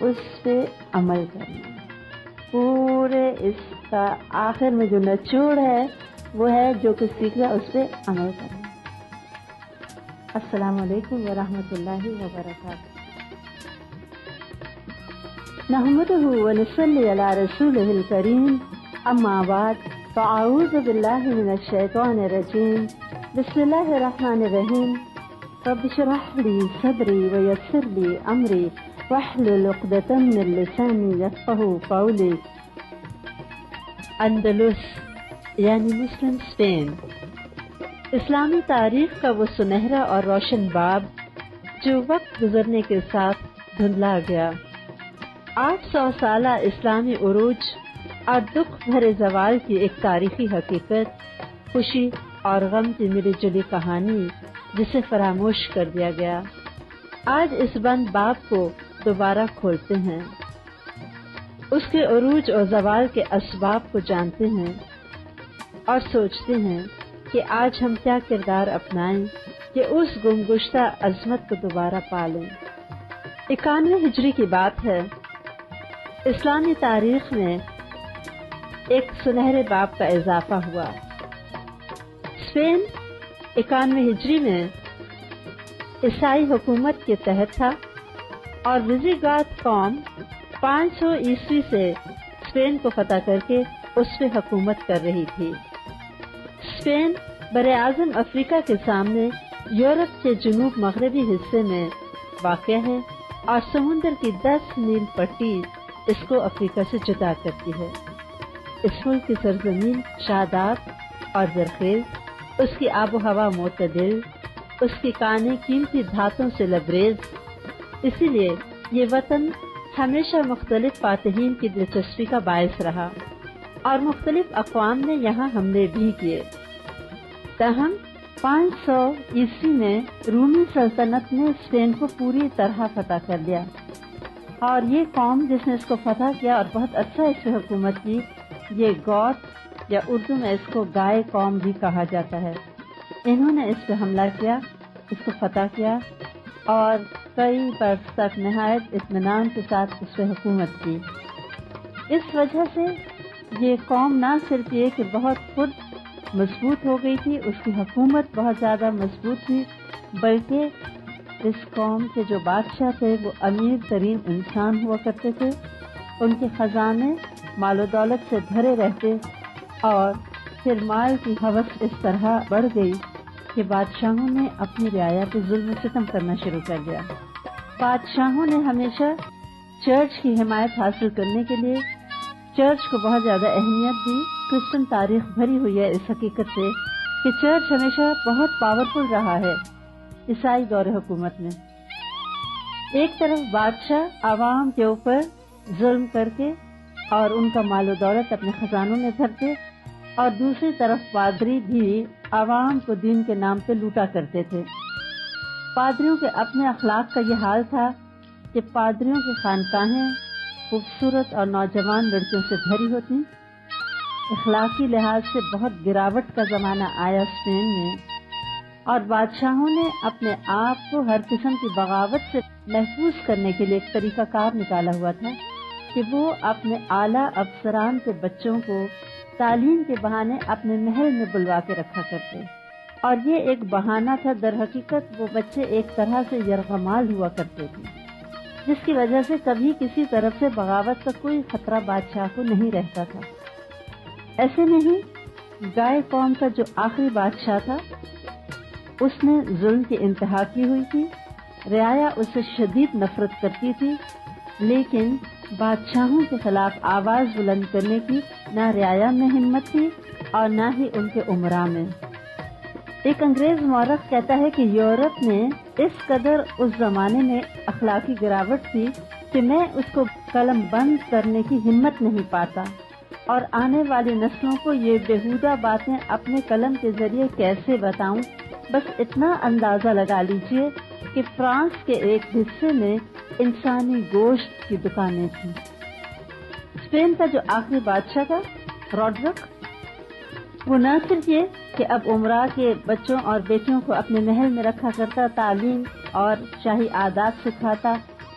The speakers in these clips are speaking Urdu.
اس پہ عمل کرنا. پورے اس کا آخر میں جو نچوڑ ہے وہ ہے جو کچھ سیکھ رہا اس پہ عمل کرنا. السلام علیکم ورحمۃ اللہ وبرکاتہ. نحمده ونصلي على رسوله الكريم اما بعد فاعوذ بالله من الشيطان الرجيم. بسم الله الرحمن الرحيم. رب اشرح لي صدري ويسر لي امري واحلل عقدة من لساني يفقهوا قولي. اندلس یعنی مسلم اسپین، اسلامی تاریخ کا وہ سنہرا اور روشن باب جو وقت گزرنے کے ساتھ دھندلا گیا. 800 سالہ اسلامی عروج اور دکھ بھرے زوال کی ایک تاریخی حقیقت، خوشی اور غم کی ملی جلی کہانی جسے فراموش کر دیا گیا. آج اس بند باب کو دوبارہ کھولتے ہیں، اس کے عروج اور زوال کے اسباب کو جانتے ہیں اور سوچتے ہیں کہ آج ہم کیا کردار اپنائیں کہ اس گمگشتہ عظمت کو دوبارہ پالیں. 91 ہجری کی بات ہے. اسلامی تاریخ میں ایک سنہرے باب کا اضافہ ہوا. اسپین 91 ہجری میں عیسائی حکومت کے تحت تھا اور وزیگات قوم 500 عیسوی سے اسپین کو فتح کر کے اس پہ حکومت کر رہی تھی. اسپین براعظم افریقہ کے سامنے یورپ کے جنوب مغربی حصے میں واقع ہے اور سمندر کی 10 میل پٹی اس کو افریقہ سے جدا کرتی ہے. اس ملک کی سرزمین شاداب اور زرخیز، اس کی آب و ہوا معتدل، اس کی کانیں قیمتی دھاتوں سے لبریز. اسی لیے یہ وطن ہمیشہ مختلف فاتحین کی دلچسپی کا باعث رہا اور مختلف اقوام نے یہاں حملے بھی کیے. تاہم 500 عیسوی میں رومی سلطنت نے اسپین کو پوری طرح فتح کر لیا اور یہ قوم جس نے اس کو فتح کیا اور بہت اچھا اس پہ حکومت کی، یہ گوت یا اردو میں اس کو گائے قوم بھی کہا جاتا ہے. انہوں نے اس پہ حملہ کیا، اس کو فتح کیا اور کئی برس تک نہایت اطمینان کے ساتھ اس پہ حکومت کی. اس وجہ سے یہ قوم نہ صرف یہ کہ بہت خود مضبوط ہو گئی تھی، اس کی حکومت بہت زیادہ مضبوط تھی، بلکہ اس قوم کے جو بادشاہ تھے وہ امیر ترین انسان ہوا کرتے تھے. ان کے خزانے مال و دولت سے بھرے رہتے اور پھر مال کی ہوس اس طرح بڑھ گئی کہ بادشاہوں نے اپنی رعایا پہ ظلم و ستم کرنا شروع کر دیا. بادشاہوں نے ہمیشہ چرچ کی حمایت حاصل کرنے کے لیے چرچ کو بہت زیادہ اہمیت دی. کرسچن تاریخ بھری ہوئی ہے اس حقیقت سے کہ چرچ ہمیشہ بہت پاورفل رہا ہے عیسائی دور حکومت میں. ایک طرف بادشاہ عوام کے اوپر ظلم کر کے اور ان کا مال و دولت اپنے خزانوں میں بھرتے اور دوسری طرف پادری بھی عوام کو دین کے نام پہ لوٹا کرتے تھے. پادریوں کے اپنے اخلاق کا یہ حال تھا کہ پادریوں کی خانقاہیں خوبصورت اور نوجوان لڑکیوں سے بھری ہوتی. اخلاقی لحاظ سے بہت گراوٹ کا زمانہ آیا اسپین میں اور بادشاہوں نے اپنے آپ کو ہر قسم کی بغاوت سے محفوظ کرنے کے لیے ایک طریقہ کار نکالا ہوا تھا کہ وہ اپنے اعلیٰ افسران کے بچوں کو تعلیم کے بہانے اپنے محل میں بلوا کے رکھا کرتے. اور یہ ایک بہانہ تھا، در حقیقت وہ بچے ایک طرح سے یرغمال ہوا کرتے تھے، جس کی وجہ سے کبھی کسی طرف سے بغاوت کا کوئی خطرہ بادشاہ کو نہیں رہتا تھا. ایسے میں ہی گائے قوم کا جو آخری بادشاہ تھا اس نے ظلم کی انتہا کی ہوئی تھی. رعایا اس سے شدید نفرت کرتی تھی، لیکن بادشاہوں کے خلاف آواز بلند کرنے کی نہ رعایا میں ہمت تھی اور نہ ہی ان کے امراء میں. ایک انگریز مورخ کہتا ہے کہ یورپ میں اس قدر اس زمانے میں اخلاقی گراوٹ تھی کہ میں اس کو قلم بند کرنے کی ہمت نہیں پاتا اور آنے والی نسلوں کو یہ بیہودہ باتیں اپنے قلم کے ذریعے کیسے بتاؤں. بس اتنا اندازہ لگا لیجئے کہ فرانس کے ایک حصے میں انسانی گوشت کی دکانیں تھیں. اسپین کا جو آخری بادشاہ تھا روڈرک، وہ نہ صرف یہ کہ اب امراء کے بچوں اور بیٹیوں کو اپنے محل میں رکھا کرتا، تعلیم اور شاہی عادات سکھاتا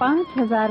5,000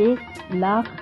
1,00,000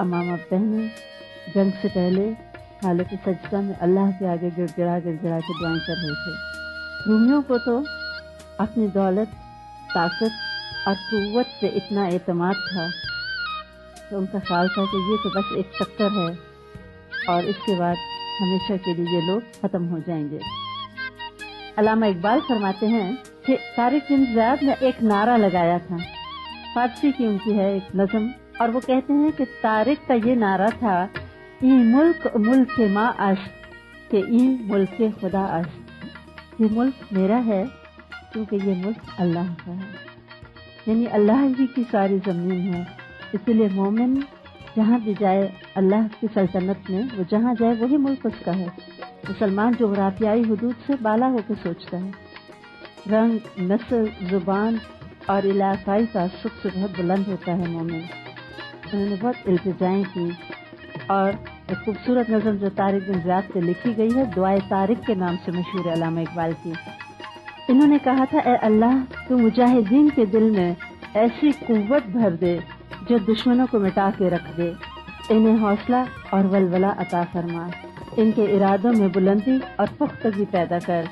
امامہ بہنیں جنگ سے پہلے حالت سجدہ میں اللہ کے آگے گڑ گڑا کے دعائیں کر رہے تھے۔ رومیوں کو تو اپنی دولت، طاقت اور قوت پہ اتنا اعتماد تھا کہ ان کا خیال تھا کہ یہ تو بس ایک چکر ہے اور اس کے بعد ہمیشہ کے لیے یہ لوگ ختم ہو جائیں گے۔ علامہ اقبال فرماتے ہیں کہ طارق بن زیاد نے ایک نعرہ لگایا تھا، فارسی کی ان کی ہے ایک نظم، اور وہ کہتے ہیں کہ طارق کا یہ نعرہ تھا، ای ملک ملک ما عشق، کہ ای ملک خدا عشق، یہ ملک میرا ہے کیونکہ یہ ملک اللہ کا ہے، یعنی اللہ ہی کی ساری زمین ہے، اسی لیے مومن جہاں بھی جائے اللہ کی سلطنت میں، وہ جہاں جائے وہی ملک اس کا ہے۔ مسلمان جغرافیائی حدود سے بالا ہو کے سوچتا ہے، رنگ، نسل، زبان اور علاقائی تعصب سے بہت بلند ہوتا ہے مومن۔ انہوں نے بہت التجائیں کی، اور ایک خوبصورت نظم جو طارق بن زیاد سے لکھی گئی ہے، دعائے طارق کے نام سے مشہور ہے علامہ اقبال کی۔ انہوں نے کہا تھا، اے اللہ تو مجاہدین کے دل میں ایسی قوت بھر دے جو دشمنوں کو مٹا کے رکھ دے، انہیں حوصلہ اور ولولہ عطا فرما، ان کے ارادوں میں بلندی اور پختگی پیدا کر،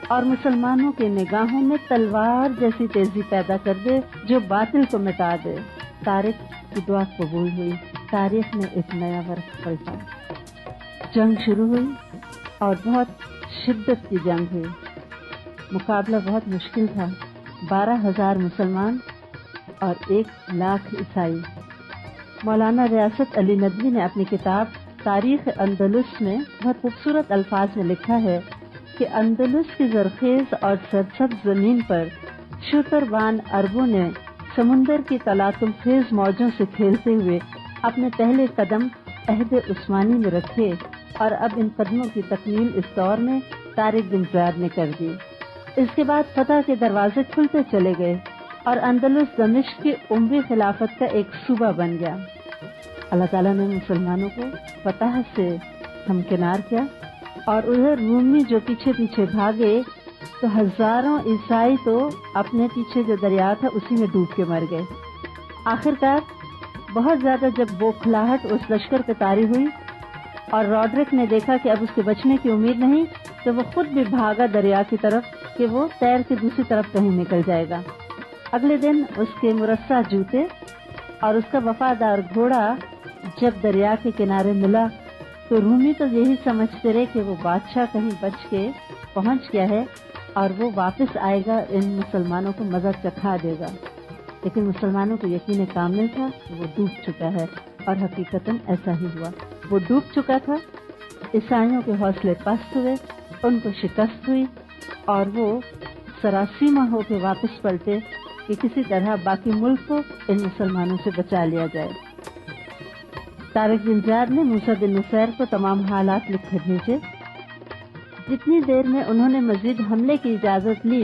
اور مسلمانوں کے نگاہوں میں تلوار جیسی تیزی پیدا کر دے جو باطل کو مٹا دے۔ طارق کی دعا قبول ہوئی، تاریخ میں ایک نیا ورق پلٹا۔ جنگ شروع ہوئی اور بہت شدت کی جنگ ہوئی، مقابلہ بہت مشکل تھا، 12,000 مسلمان اور 1,00,000 عیسائی۔ مولانا ریاست علی ندوی نے اپنی کتاب تاریخ اندلس میں بہت خوبصورت الفاظ میں لکھا ہے کہ اندلس کی زرخیز اور سرسبز زمین پر شتربان عربوں نے سمندر کی تلاطم خیز موجوں سے کھیلتے ہوئے اپنے پہلے قدم عہد عثمانی میں رکھے، اور اب ان قدموں کی تکمیل اس دور میں طارق بن زیاد نے کر دی۔ اس کے بعد فتح کے دروازے کھلتے چلے گئے اور اندلس دمشق کی عموی خلافت کا ایک صوبہ بن گیا۔ اللہ تعالیٰ نے مسلمانوں کو فتح سے ہمکنار کیا، اور ادھر رومی جو پیچھے پیچھے بھاگے تو ہزاروں عیسائی تو اپنے پیچھے جو دریا تھا اسی میں ڈوب کے مر گئے۔ آخرکار بہت زیادہ جب بوکھلاہٹ اس لشکر پہ طاری ہوئی اور روڈرک نے دیکھا کہ اب اس کے بچنے کی امید نہیں، تو وہ خود بھی بھاگا دریا کی طرف کہ وہ تیر کے دوسری طرف کہیں نکل جائے گا۔ اگلے دن اس کے مرصع جوتے اور اس کا وفادار گھوڑا جب دریا کے کنارے ملا تو رومی تو یہی سمجھتے رہے کہ وہ بادشاہ کہیں بچ کے پہنچ گیا ہے اور وہ واپس آئے گا، ان مسلمانوں کو مزہ چکھا دے گا، لیکن مسلمانوں کو یقین کامل تھا کہ وہ ڈوب چکا ہے، اور حقیقتاً ایسا ہی ہوا، وہ ڈوب چکا تھا۔ عیسائیوں کے حوصلے پست ہوئے، ان کو شکست ہوئی، اور وہ سراسیمہ ہو کے واپس پلٹے کہ کسی طرح باقی ملک کو ان مسلمانوں سے بچا لیا جائے۔ طارق بن زیاد نے موسیٰ بن نصیر کو تمام حالات لکھے بھیجے۔ جتنی دیر میں انہوں نے مزید حملے کی اجازت لی،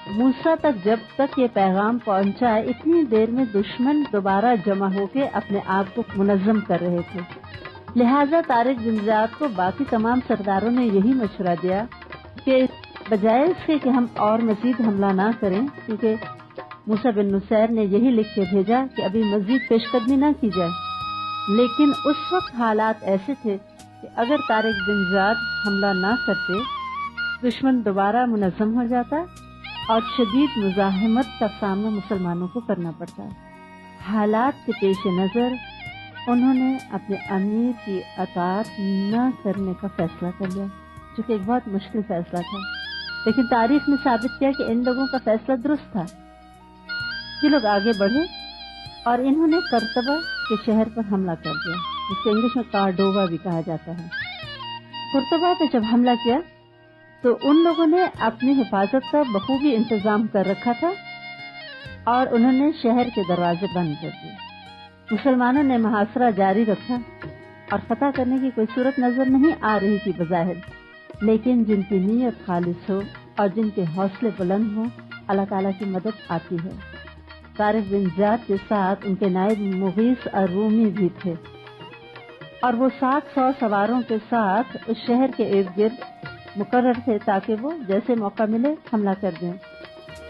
موسیٰ تک جب تک یہ پیغام پہنچا، اتنی دیر میں دشمن دوبارہ جمع ہو کے اپنے آپ کو منظم کر رہے تھے۔ لہٰذا طارق بن زیاد کو باقی تمام سرداروں نے یہی مشورہ دیا کہ بجائے اس کے کہ ہم اور مزید حملہ نہ کریں، کیونکہ موسیٰ بن نصیر نے یہی لکھ کے بھیجا کہ ابھی مزید پیش قدمی نہ کی جائے، لیکن اس وقت حالات ایسے تھے کہ اگر طارق بن زیاد حملہ نہ کرتے، دشمن دوبارہ منظم ہو جاتا اور شدید مزاحمت کا سامنا مسلمانوں کو کرنا پڑتا۔ حالات کے پیش نظر انہوں نے اپنے امیر کی اطاعت نہ کرنے کا فیصلہ کر لیا، جو کہ ایک بہت مشکل فیصلہ تھا، لیکن تاریخ نے ثابت کیا کہ ان لوگوں کا فیصلہ درست تھا۔ یہ لوگ آگے بڑھے اور انہوں نے قرطبہ کے شہر پر حملہ کر دیا، جس کو انگلش میں کارڈووا بھی کہا جاتا ہے۔ قرطبہ پہ جب حملہ کیا تو ان لوگوں نے اپنی حفاظت کا بخوبی انتظام کر رکھا تھا اور انہوں نے شہر کے دروازے بند کر دیے۔ مسلمانوں نے محاصرہ جاری رکھا اور فتح کرنے کی کوئی صورت نظر نہیں آ رہی تھی بظاہر، لیکن جن کی نیت خالص ہو اور جن کے حوصلے بلند ہوں، اللہ تعالیٰ کی مدد آتی ہے۔ طارق بن زیاد کے ساتھ ان کے نائب مغیث الرومی بھی تھے، اور وہ 700 سواروں کے ساتھ اس شہر کے ارد گرد مقرر تھے تاکہ وہ جیسے موقع ملے حملہ کر دیں۔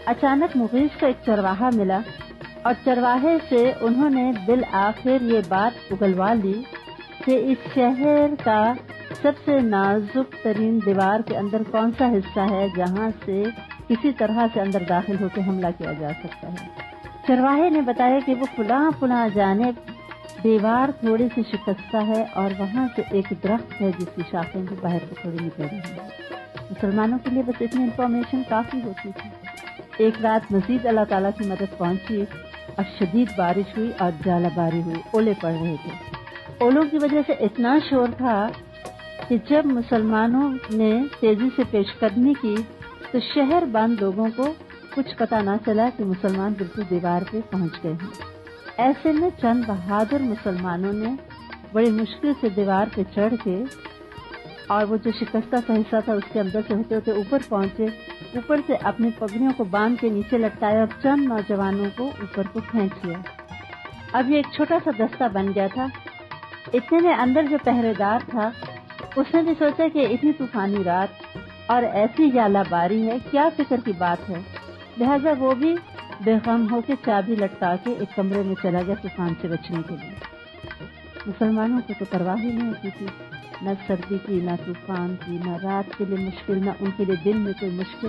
اچانک مغیث کا ایک چرواہا ملا اور چرواہے سے انہوں نے بالآخر یہ بات اگلوا لی کہ اس شہر کا سب سے نازک ترین دیوار کے اندر کون سا حصہ ہے جہاں سے کسی طرح سے اندر داخل ہو کے حملہ کیا جا سکتا ہے۔ چرواہے نے بتایا کہ وہ فلاں جانب دیوار تھوڑی سی شکستہ ہے اور وہاں سے ایک درخت ہے جس کی شاخیں بھی باہر کو تھوڑی نکل رہی ہیں۔ مسلمانوں کے لیے بس اتنی انفارمیشن کافی ہوتی تھی۔ ایک رات مزید اللہ تعالیٰ کی مدد پہنچی اور شدید بارش ہوئی اور ژالہ باری ہوئی، اولے پڑ رہے تھے۔ اولوں کی وجہ سے اتنا شور تھا کہ جب مسلمانوں نے تیزی سے پیش قدمی کی تو شہر بند لوگوں کو کچھ پتہ نہ چلا کہ مسلمان بالکل دیوار پہ پہنچ گئے ہیں۔ ایسے میں چند بہادر مسلمانوں نے بڑی مشکل سے دیوار پہ چڑھ کے اور وہ جو شکستہ سا حصہ تھا اس کے اندر سے ہوتے ہوتے اوپر پہنچے، اوپر سے اپنی پگڑیوں کو باندھ کے نیچے لٹکایا اور چند نوجوانوں کو اوپر کو کھینچ لیا۔ اب یہ ایک چھوٹا سا دستہ بن گیا تھا۔ اتنے میں اندر جو پہرے دار تھا اس نے بھی سوچا کہ اتنی طوفانی رات اور ایسی ژالہ باری ہے، کیا فکر کی بات ہے، لہذا وہ بھی بے غم ہو کے چابی لٹکا کے ایک کمرے میں چلا گیا طوفان سے بچنے کے لیے۔ مسلمانوں کو تو پرواہ ہی نہیں ہوتی تھی، نہ سردی کی، نہ طوفان کی، نہ رات کے لیے مشکل، نہ ان کے لیے دن میں کوئی مشکل۔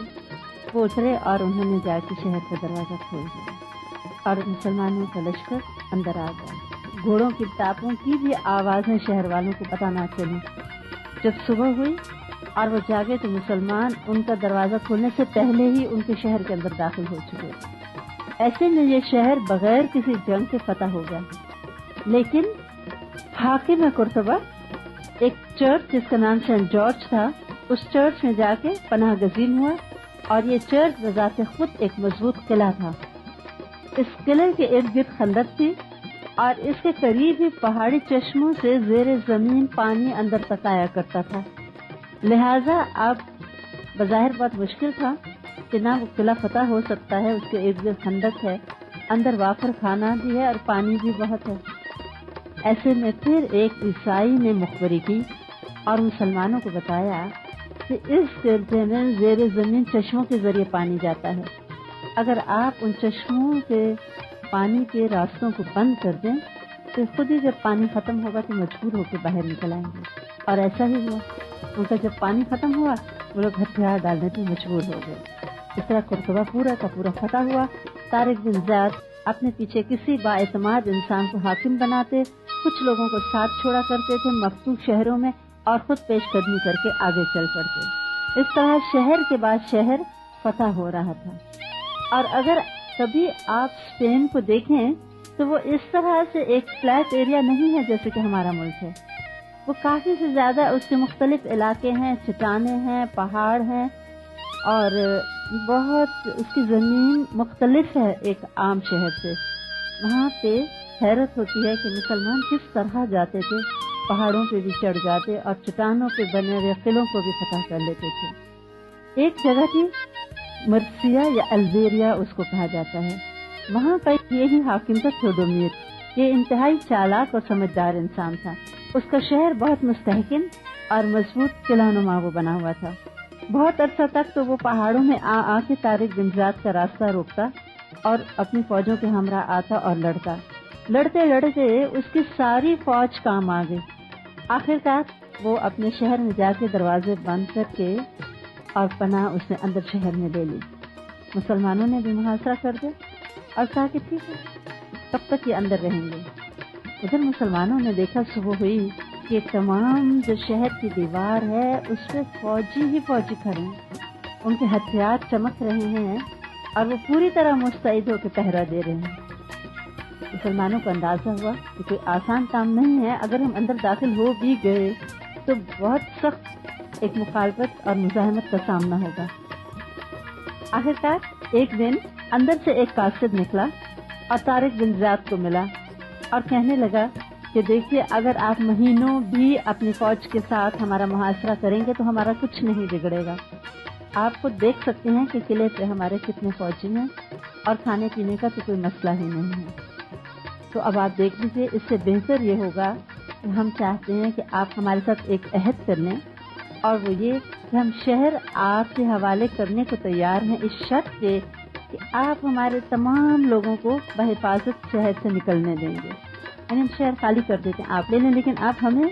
وہ اترے اور انہوں نے جا کے شہر کا دروازہ کھول دیا اور مسلمانوں کا لشکر اندر آ گیا۔ گھوڑوں کی ٹاپوں کی بھی آوازیں شہر والوں کو پتہ نہ چلی۔ جب صبح ہوئی اور وہ جاگے تو مسلمان ان کا دروازہ کھولنے سے پہلے ہی ان کے شہر کے اندر داخل ہو چکے۔ ایسے میں یہ شہر بغیر کسی جنگ کے فتح ہو گیا۔ لیکن حاکم قرطبہ ایک چرچ جس کا نام سینٹ جارج تھا، اس چرچ میں جا کے پناہ گزین ہوا، اور یہ چرچ بذات خود ایک مضبوط قلعہ تھا۔ اس قلعے کے ارد گرد خندق تھی اور اس کے قریب ہی پہاڑی چشموں سے زیر زمین پانی اندر تک آیا کرتا تھا، لہذا اب بظاہر بہت مشکل تھا کہ نہ وہ قلعہ فتح ہو سکتا ہے، اس کے ارد گرد خندق ہے، اندر وافر کھانا بھی ہے اور پانی بھی بہت ہے۔ ایسے میں پھر ایک عیسائی نے مخبری کی اور مسلمانوں کو بتایا کہ اس قلعے میں زیر زمین چشموں کے ذریعے پانی جاتا ہے، اگر آپ ان چشموں کے پانی کے راستوں کو بند کر دیں تو خود ہی جب پانی ختم ہوگا تو مجبور ہو کے باہر نکل آئیں گے۔ اور ایسا ہی ہوا، ان کا جب پانی ختم ہوا وہ لوگ ہتھیار ڈالنے پہ مجبور ہو گئے۔ اس طرح قرطبہ پورا کا پورا فتح ہوا۔ طارق بن زیاد اپنے پیچھے کسی بااعتماد انسان کو حاکم بناتے، کچھ لوگوں کو ساتھ چھوڑا کرتے تھے مفتوح شہروں میں اور خود پیش قدمی کر کے آگے چل پڑتے۔ اس طرح شہر کے بعد شہر فتح ہو رہا تھا۔ اور اگر کبھی آپ اسپین کو دیکھیں تو وہ اس طرح سے ایک فلیٹ ایریا نہیں ہے جیسے کہ ہمارا ملک ہے، وہ کافی سے زیادہ اس کے مختلف علاقے ہیں، چٹانیں ہیں، پہاڑ ہیں اور بہت اس کی زمین مختلف ہے ایک عام شہر سے۔ وہاں پہ حیرت ہوتی ہے کہ مسلمان کس طرح جاتے تھے، پہاڑوں پہ بھی چڑھ جاتے اور چٹانوں پہ بنے ہوئے قلعوں کو بھی فتح کر لیتے تھے۔ ایک جگہ تھی مرسیا یا البیریا اس کو کہا جاتا ہے، وہاں کا یہی حاکم تھا تھیوڈومیر۔ یہ انتہائی چالاک اور سمجھدار انسان تھا۔ اس کا شہر بہت مستحکم اور مضبوط قلعہ نما وہ بنا ہوا تھا۔ بہت عرصہ تک تو وہ پہاڑوں میں آ کے طارق بن زیاد کا راستہ روکتا اور اپنی فوجوں کے ہمراہ آتا اور لڑتا۔ لڑتے لڑتے اس کی ساری فوج کام آ گئی۔ آخرکار وہ اپنے شہر میں جا کے دروازے بند کر کے اور پناہ اس نے اندر شہر میں لے لی۔ مسلمانوں نے بھی محاصرہ کر دیا اور کہا کہ ٹھیک ہے، کب تک یہ اندر رہیں گے۔ ادھر مسلمانوں نے دیکھا صبح ہوئی کہ تمام جو شہر کی دیوار ہے اس پہ فوجی ہی فوجی کھڑے ہیں، ان کے ہتھیار چمک رہے ہیں اور وہ پوری طرح مستعد ہو کے پہرا دے رہے ہیں۔ مسلمانوں کو اندازہ ہوا کہ کوئی آسان کام نہیں ہے، اگر ہم اندر داخل ہو بھی گئے تو بہت سخت ایک مخالفت اور مزاحمت کا سامنا ہوگا۔ آخرکار ایک دن اندر سے ایک قاصد نکلا اور طارق بن زیاد کو ملا اور کہنے لگا کہ دیکھیے، اگر آپ مہینوں بھی اپنی فوج کے ساتھ ہمارا محاصرہ کریں گے تو ہمارا کچھ نہیں بگڑے گا۔ آپ خود دیکھ سکتے ہیں کہ قلعے پہ ہمارے کتنے فوجی ہیں اور کھانے پینے کا تو کوئی مسئلہ ہی نہیں ہے۔ تو اب آپ دیکھ لیجیے، اس سے بہتر یہ ہوگا کہ ہم چاہتے ہیں کہ آپ ہمارے ساتھ ایک عہد کر لیں، اور وہ یہ کہ ہم شہر آپ کے حوالے کرنے کو تیار ہیں اس شرط پہ کہ آپ ہمارے تمام لوگوں کو بحفاظت شہر سے نکلنے دیں گے، یعنی ہم شہر خالی کر دیتے ہیں، آپ لے لیں، لیکن آپ ہمیں،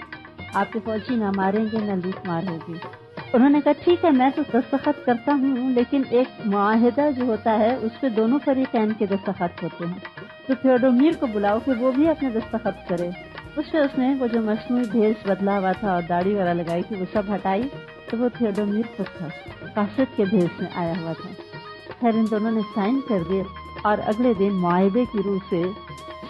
آپ کے فوجی نہ ماریں گے نہ لوٹ مار ہوگی۔ انہوں نے کہا ٹھیک ہے، میں تو دستخط کرتا ہوں، لیکن ایک معاہدہ جو ہوتا ہے اس پہ دونوں فریقین کے دستخط ہوتے ہیں، تو تھیوڈومیر کو بلاؤ کہ وہ بھی اپنے دستخط کرے۔ اس پہ اس نے وہ جو مصنوعی بھیس بدلا ہوا تھا اور داڑھی وغیرہ لگائی تھی وہ سب ہٹائی، تو وہ تھیوڈومیر خود تھا، قاصد کے بھیس میں آیا ہوا تھا۔ خیر ان دونوں نے سائن کر دیے اور اگلے دن معاہدے کی روح سے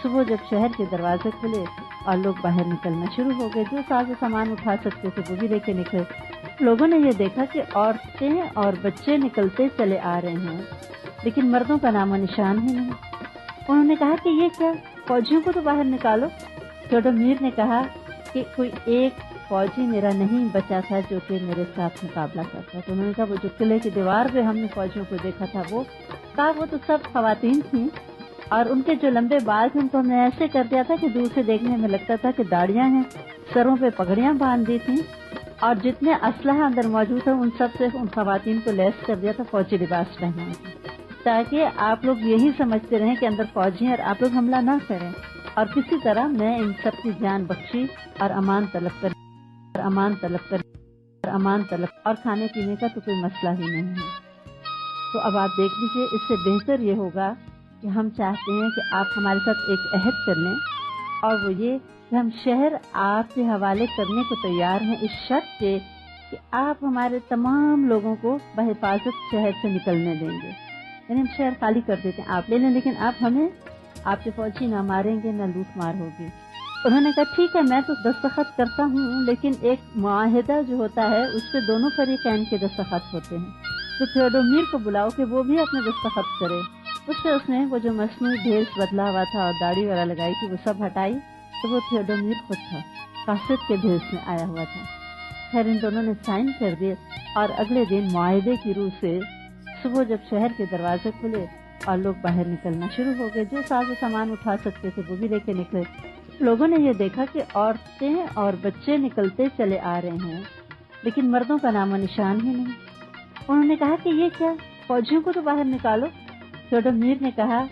صبح جب شہر کے دروازے کھلے اور لوگ باہر نکلنا شروع ہو گئے، جو ساز و سامان اٹھا سکتے تھے وہ بھی لے کے نکلے۔ لوگوں نے یہ دیکھا کہ عورتیں اور بچے نکلتے چلے آ رہے ہیں، لیکن مردوں کا نام و نشان ہی نہیں۔ انہوں نے کہا کہ یہ کیا، فوجیوں کو تو باہر نکالو۔ تھیوڈومیر نے کہا کہ کوئی ایک فوجی میرا نہیں بچا تھا جو کہ میرے ساتھ مقابلہ کرتا۔ تو انہوں نے کہا وہ جو قلعے کی دیوار پہ ہم نے فوجیوں کو دیکھا تھا وہ تو سب خواتین تھیں، اور ان کے جو لمبے بال تھے ان کو ہم نے ایسے کر دیا تھا کہ دور سے دیکھنے میں لگتا تھا کہ داڑیاں ہیں، سروں پہ پگڑیاں باندھ دی تھیں، اور جتنے اسلحہ اندر موجود تھا ان سب سے ان خواتین کو لیس کر دیا تھا، فوجی لباس پہنا تھا، تاکہ آپ لوگ یہی سمجھتے رہیں کہ اندر فوجی ہیں اور آپ لوگ حملہ نہ کریں۔ اور کسی طرح میں ان سب کی جان بخشی اور امان طلب اور کھانے پینے کا تو کوئی مسئلہ ہی نہیں ہے۔ تو اب آپ دیکھ لیجئے، اس سے بہتر یہ ہوگا کہ ہم چاہتے ہیں کہ آپ ہمارے ساتھ ایک عہد کر لیں، اور وہ یہ کہ ہم شہر آپ کے حوالے کرنے کو تیار ہیں، اس شرط کے کہ آپ ہمارے تمام لوگوں کو بحفاظت شہر سے نکلنے دیں گے، یعنی ہم شہر خالی کر دیتے ہیں، آپ لے لیں، لیکن آپ ہمیں، آپ کے فوجی نہ ماریں گے نہ لوٹ مار ہوگی۔ انہوں نے کہا ٹھیک ہے، میں تو دستخط کرتا ہوں، لیکن ایک معاہدہ جو ہوتا ہے اس پہ دونوں فریقین کے دستخط ہوتے ہیں، تو تھیوڈومیر کو بلاؤ کہ وہ بھی اپنے دستخط کرے۔ اس پہ اس نے وہ جو مصنوعی بھیس بدلا ہوا تھا اور داڑھی وغیرہ لگائی تھی وہ سب ہٹائی، تو وہ تھیوڈومیر خود تھا، قاصد کے بھیس میں آیا ہوا تھا۔ خیر ان دونوں نے سائن کر دیے اور اگلے دن معاہدے کی روح سے صبح جب شہر کے دروازے کھلے اور لوگ باہر نکلنا شروع ہو گئے، جو ساز و سامان اٹھا سکتے تھے وہ بھی لے کے نکلے۔ لوگوں نے یہ دیکھا کہ عورتیں اور بچے نکلتے چلے آ رہے ہیں، لیکن مردوں کا نام و نشان ہی نہیں۔ انہوں نے کہا کہ یہ کیا، فوجیوں کو تو باہر نکالو۔ تھیوڈومیر نے کہا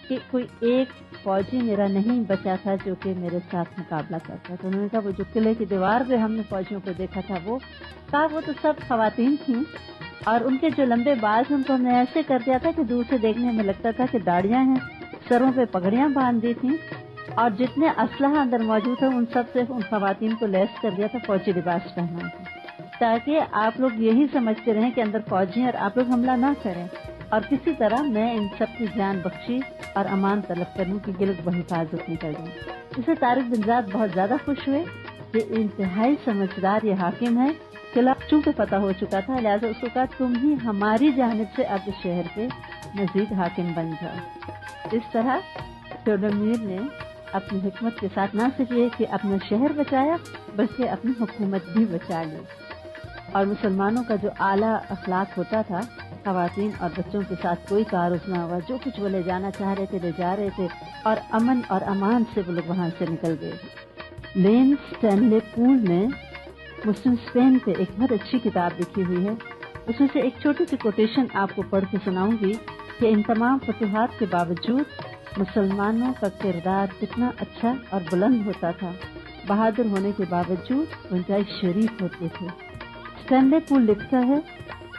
کہ کوئی ایک فوجی میرا نہیں بچا تھا جو کہ میرے ساتھ مقابلہ کرتا۔ تو انہوں نے کہا وہ جو قلعے کی دیوار پہ ہم نے فوجیوں کو دیکھا تھا وہ تو سب خواتین تھیں، اور ان کے جو لمبے بال تھے ان کو ہم نے ایسے کر دیا تھا کہ دور سے دیکھنے میں لگتا تھا کہ داڑیاں ہیں، سروں پہ پگڑیاں باندھ دی تھیں، اور جتنے اسلحہ اندر موجود تھا ان سب سے ان خواتین کو لیس کر دیا تھا، فوجی لباس پہنا تھا، تاکہ آپ لوگ یہی سمجھتے رہیں کہ اندر فوجی ہیں اور آپ لوگ حملہ نہ کریں۔ اور کسی طرح میں ان سب کی جان بخشی اور امان طلب کرنے کی گرد بحفاظت نکل گئی۔ اسے طارق بن زیاد بہت زیادہ خوش ہوئے کہ انتہائی سمجھدار یہ حاکم ہے، قلعہ چونکہ فتح ہو چکا تھا، لہٰذا اس کو کہا تم ہی ہماری جانب سے اب اس شہر کے مزید حاکم بن جاؤ۔ اس طرح تھیوڈومیر نے اپنی حکمت کے ساتھ نہ صرف یہ کہ اپنا شہر بچایا بلکہ اپنی حکومت بھی بچا لی، اور مسلمانوں کا جو اعلیٰ اخلاق ہوتا تھا، خواتین اور بچوں کے ساتھ کوئی تعارف نہ ہوا، جو کچھ وہ لے جانا چاہ رہے تھے لے جا رہے تھے، اور امن اور امان سے وہ لوگ وہاں سے نکل گئے۔ لین سٹینلے پول نے مسلم اسپین پہ ایک بہت اچھی کتاب لکھی ہوئی ہے، اس میں سے ایک چھوٹی سی کوٹیشن آپ کو پڑھ کے سناؤں گی کہ ان تمام فتوحات کے باوجود مسلمانوں کا کردار کتنا اچھا اور بلند ہوتا تھا، بہادر ہونے کے باوجود وہ انتہائی شریف ہوتے تھے۔ اسٹینلے پول لکھتا ہے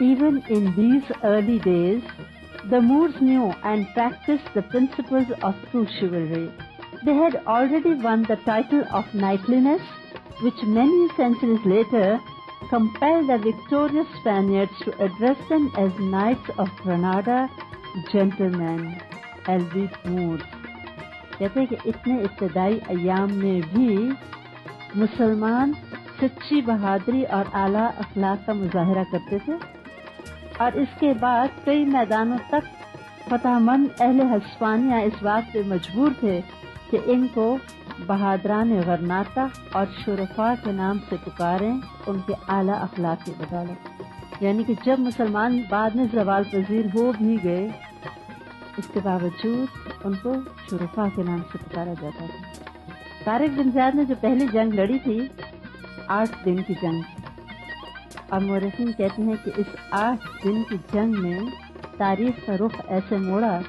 Even in these early days, the Moors knew and practiced the principles of true chivalry. They had already won the title of knightliness, which many centuries later compelled the victorious Spaniards to address them as Knights of Granada, gentlemen, albeit Moors. کہتے ہیں کہ اتنے ابتدائی ایام میں بھی مسلمان سچی بہادری اور اعلیٰ اخلاق کا مظاہرہ کرتے تھے، اور اس کے بعد کئی میدانوں تک فتح مند اہل ہسپانیہ اس بات پہ مجبور تھے کہ ان کو بہادران غرناطہ اور شرفاء کے نام سے پکاریں، ان کے اعلیٰ اخلاق کی بدولت۔ یعنی کہ جب مسلمان بعد میں زوال پذیر ہو بھی گئے، اس کے باوجود ان کو شرفاء کے نام سے پکارا جاتا تھا۔ طارق بن زیاد نے جو پہلی جنگ لڑی تھی 8 دن کی جنگ، اور مورخین کہتے ہیں کہ اس 8 دن کی جنگ میں تاریخ کا رخ ایسے موڑا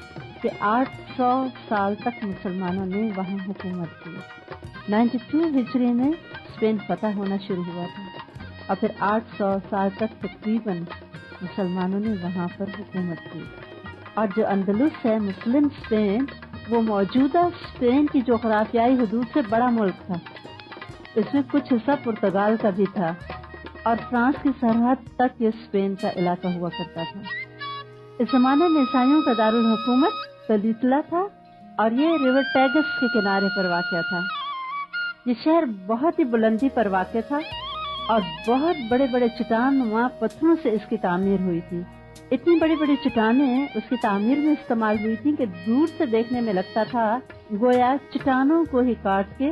کہ 800 سال تک مسلمانوں نے وہاں حکومت کی۔ 92 ہجری میں اسپین فتح ہونا شروع ہوا تھا اور پھر 800 سال تک تقریباً مسلمانوں نے وہاں پر حکومت کی۔ اور جو اندلس ہے مسلم اسپین، وہ موجودہ اسپین کی جغرافیائی حدود سے بڑا ملک تھا۔ اس میں کچھ حصہ پرتگال کا بھی تھا اور فرانس کی سرحد تک یہ اسپین کا علاقہ ہوا کرتا تھا۔ اس زمانے میں عیسائیوں کا دارالحکومت تلیتلا تھا اور یہ ریور ٹیگس کے کنارے پر واقع تھا۔ یہ شہر بہت ہی بلندی پر واقع تھا اور بہت بڑے بڑے چٹان نما پتھروں سے اس کی تعمیر ہوئی تھی۔ اتنی بڑی بڑی چٹانیں اس کی تعمیر میں استعمال ہوئی تھیں کہ دور سے دیکھنے میں لگتا تھا گویا چٹانوں کو ہی کاٹ کے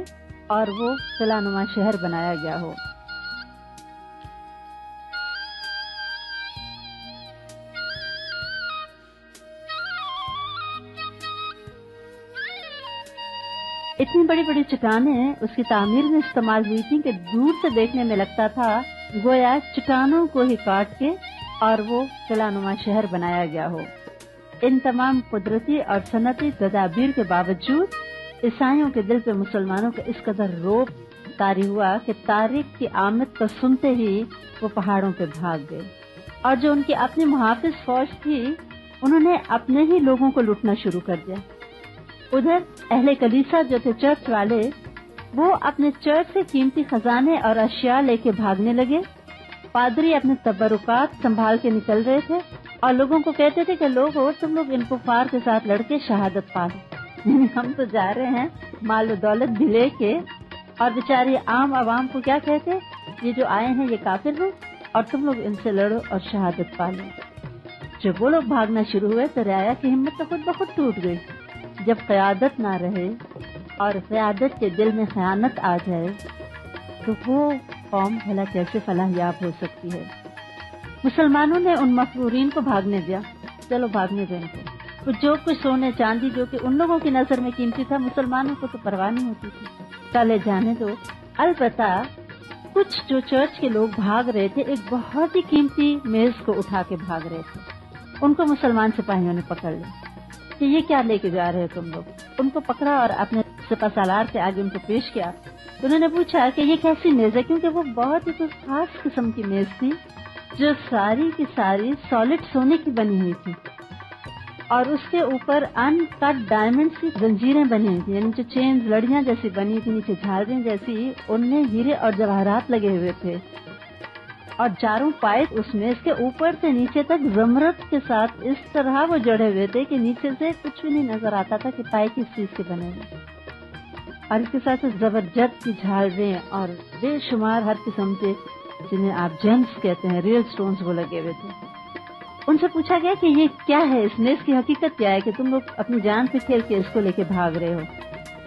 اور وہ قلعہ نما شہر بنایا گیا ہو۔ اتنی بڑی بڑی چٹانیں اس کی تعمیر میں استعمال ہوئی تھیں کہ دور سے دیکھنے میں لگتا تھا گویا چٹانوں کو ہی کاٹ کے اور وہ قلعہ نما شہر بنایا گیا ہو۔ ان تمام قدرتی اور صنعتی تدابیر کے باوجود عیسائیوں کے دل پہ مسلمانوں کا اس قدر رعب طاری ہوا کہ طارق کی آمد کو سنتے ہی وہ پہاڑوں پہ بھاگ گئے، اور جو ان کی اپنی محافظ فوج تھی انہوں نے اپنے ہی لوگوں کو لوٹنا شروع کر دیا۔ ادھر اہل کلیسا جو تھے چرچ والے، وہ اپنے چرچ سے قیمتی خزانے اور اشیاء لے کے بھاگنے لگے۔ پادری اپنے تبرکات سنبھال کے نکل رہے تھے اور لوگوں کو کہتے تھے کہ لوگوں تم لوگ ان کفار کے ساتھ لڑ کے شہادت پا لو، ہم تو جا رہے ہیں مال و دولت بھی لے کے، اور بیچاری عام عوام کو کیا کہتے، یہ جو آئے ہیں یہ کافر ہیں اور تم لوگ ان سے لڑو اور شہادت پا لو۔ جب وہ لوگ بھاگنا شروع ہوئے تو رعایا کی ہمت تو خود بخود ٹوٹ گئی۔ جب قیادت نہ رہے اور قیادت کے دل میں خیانت آ جائے تو وہ قوم بھلا کیسے فلاح یاب ہو سکتی ہے۔ مسلمانوں نے ان مفرورین کو بھاگنے دیا، چلو بھاگنے دیں کو، جو کچھ سونے چاندی جو کہ ان لوگوں کی نظر میں قیمتی تھا مسلمانوں کو تو پرواہ نہیں ہوتی تھی، چلے جانے دو۔ البتہ کچھ جو چرچ کے لوگ بھاگ رہے تھے ایک بہت ہی قیمتی میز کو اٹھا کے بھاگ رہے تھے، ان کو مسلمان سپاہیوں نے پکڑ لیا کہ یہ کیا لے کے جا رہے تم لوگ۔ ان کو پکڑا اور اپنے سپہ سالار کے آگے ان کو پیش کیا۔ انہوں نے پوچھا کہ یہ کیسی میز ہے، کیونکہ وہ بہت ہی کچھ خاص قسم کی میز تھی جو ساری کی ساری سالڈ سونے کی بنی ہوئی تھی اور اس کے اوپر ان کٹ ڈائمنڈ کی زنجیریں بنی ہوئی تھی، یعنی جو چینز لڑیاں جیسی بنی تھی، نیچے جھاڑیاں جیسی، ان میں ہیرے اور جواہرات لگے ہوئے تھے، اور چاروں پائے اس میز کے اوپر سے نیچے تک زمرد کے ساتھ اس طرح وہ جڑے ہوئے تھے کہ نیچے سے کچھ بھی نہیں نظر آتا تھا کہ پائے کس چیز کے بنے ہوئے، اور اس کے ساتھ زبرجد کی جھاڑیاں اور بے شمار ہر قسم کے جنہیں آپ جیمز کہتے ہیں، ریئل سٹونز وہ لگے ہوئے تھے۔ ان سے پوچھا گیا کہ یہ کیا ہے، اس میز کی حقیقت کیا ہے کہ تم لوگ اپنی جان پہ کھیل کے اس کو لے کے بھاگ رہے ہو۔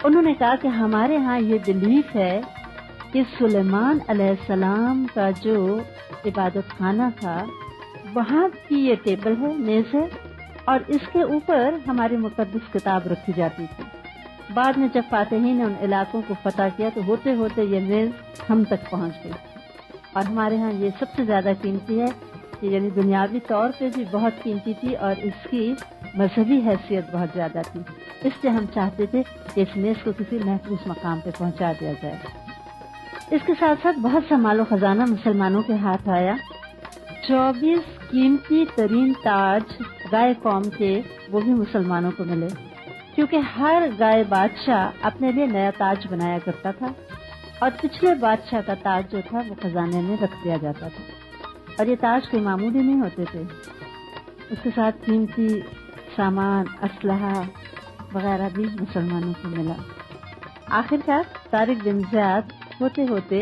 انہوں نے کہا کہ ہمارے ہاں یہ بلیف ہے کہ سلیمان علیہ السلام کا جو عبادت خانہ تھا وہاں کی یہ ٹیبل ہے، میز ہے، اور اس کے اوپر ہماری مقدس کتاب رکھی جاتی تھی۔ بعد میں جب فاتحین نے ان علاقوں کو فتح کیا تو ہوتے ہوتے یہ میز ہم تک پہنچ گئی، اور ہمارے ہاں یہ سب سے زیادہ قیمتی ہے، کہ یعنی دنیاوی طور پہ بھی بہت قیمتی تھی اور اس کی مذہبی حیثیت بہت زیادہ تھی، اس لیے ہم چاہتے تھے کہ اس میز کو کسی محفوظ مقام پہ پہنچا دیا جائے۔ اس کے ساتھ ساتھ بہت سا مال و خزانہ مسلمانوں کے ہاتھ آیا۔ 24 قیمتی ترین تاج گائے قوم کے وہ بھی مسلمانوں کو ملے، کیونکہ ہر گائے بادشاہ اپنے لیے نیا تاج بنایا کرتا تھا اور پچھلے بادشاہ کا تاج جو تھا وہ خزانے میں رکھ دیا جاتا تھا، اور یہ تاج کوئی معمولی نہیں ہوتے تھے، اس کے ساتھ قیمتی سامان، اسلحہ وغیرہ بھی مسلمانوں کو ملا۔ آخرکار طارق بن زیاد ہوتے ہوتے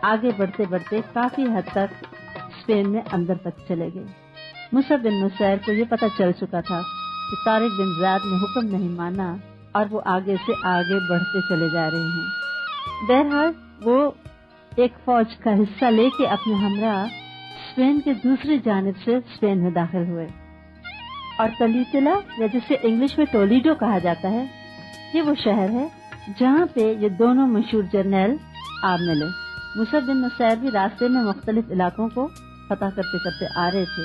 آگے بڑھتے بڑھتے کافی حد تک اسپین میں اندر تک چلے گئے۔ مصعب بن نصیر کو یہ پتہ چل چکا تھا کہ طارق بن زیاد نے حکم نہیں مانا اور وہ آگے سے آگے بڑھتے چلے جا رہے ہیں۔ بہرحال وہ ایک فوج کا حصہ لے کے اپنے ہمراہ اسپین کے دوسری جانب سے اسپین میں داخل ہوئے، اور تلیتلا یا جسے انگلش میں ٹولیڈو کہا جاتا ہے، یہ وہ شہر ہے جہاں پہ یہ دونوں مشہور جرنیل آپ ملے۔ مصعب بن نصیر بھی راستے میں مختلف علاقوں کو فتح کرتے کرتے آ رہے تھے۔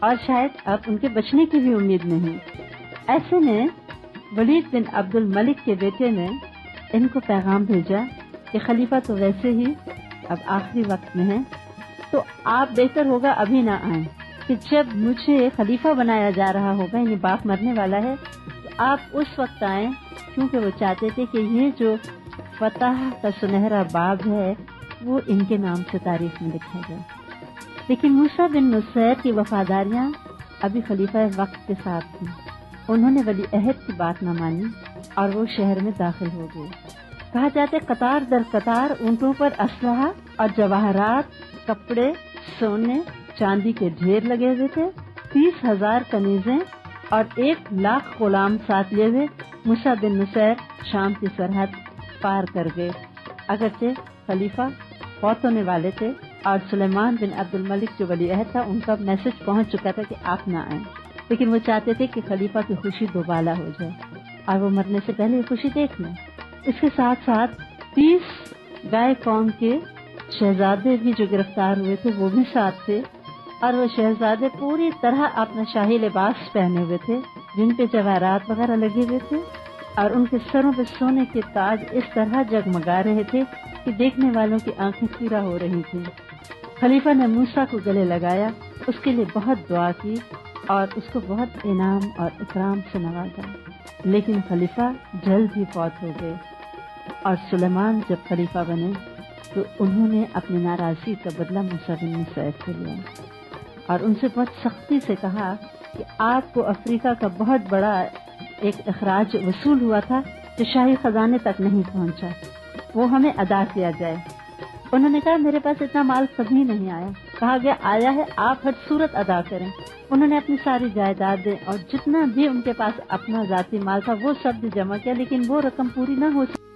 اور شاید اب ان کے بچنے کی بھی امید نہیں۔ ایسے میں ولید بن عبد الملک کے بیٹے نے ان کو پیغام بھیجا کہ خلیفہ تو ویسے ہی اب آخری وقت میں ہے، تو آپ بہتر ہوگا ابھی نہ آئیں، کہ جب مجھے خلیفہ بنایا جا رہا ہوگا، یعنی باپ مرنے والا ہے، تو آپ اس وقت آئیں، کیونکہ وہ چاہتے تھے کہ یہ جو فتح کا سنہرا باب ہے وہ ان کے نام سے تاریخ میں لکھا جائے۔ لیکن موسیٰ بن نصیر کی وفاداریاں ابھی خلیفہ وقت کے ساتھ تھیں۔ انہوں نے ولی عہد کی بات نہ مانی اور وہ شہر میں داخل ہو گئے۔ کہا جاتا ہے قطار در قطار اونٹوں پر اسلحہ اور جواہرات، کپڑے، سونے، چاندی کے ڈھیر لگے ہوئے تھے۔ 30,000 کنیزیں اور 1,00,000 غلام ساتھ لیے ہوئے موسیٰ بن نصیر شام کی سرحد پار کر گئے۔ اگرچہ خلیفہ فوت ہونے والے تھے اور سلیمان بن عبد الملک جو ولی عہد تھا ان کا میسج پہنچ چکا تھا کہ آپ نہ آئیں، لیکن وہ چاہتے تھے کہ خلیفہ کی خوشی دوبالا ہو جائے اور وہ مرنے سے پہلے یہ خوشی دیکھ لیں۔ اس کے ساتھ ساتھ 30 گائے قوم کے شہزادے بھی جو گرفتار ہوئے تھے وہ بھی ساتھ تھے، اور وہ شہزادے پوری طرح اپنا شاہی لباس پہنے ہوئے تھے جن پہ جواہرات وغیرہ لگے ہوئے تھے، اور ان کے سروں پہ سونے کے تاج اس طرح جگمگا رہے تھے کہ دیکھنے والوں کی آنکھیں چیرا ہو رہی تھیں۔ خلیفہ نے موسیٰ کو گلے لگایا، اس کے لیے بہت دعا کی اور اس کو بہت انعام اور اکرام سے نوازا، لیکن خلیفہ جلد ہی فوت ہو گئے۔ اور سلیمان جب خلیفہ بنے تو انہوں نے اپنی ناراضی کا بدلہ موسیٰ بن نصیر سے لیا اور ان سے بہت سختی سے کہا کہ آپ کو افریقہ کا بہت بڑا ایک اخراج وصول ہوا تھا جو شاہی خزانے تک نہیں پہنچا، وہ ہمیں ادا کیا جائے۔ انہوں نے کہا میرے پاس اتنا مال کبھی نہیں آیا۔ کہا گیا آیا ہے، آپ ہر صورت ادا کریں۔ انہوں نے اپنی ساری جائیدادیں اور جتنا بھی ان کے پاس اپنا ذاتی مال تھا وہ سب بھی جمع کیا، لیکن وہ رقم پوری نہ ہو سکی۔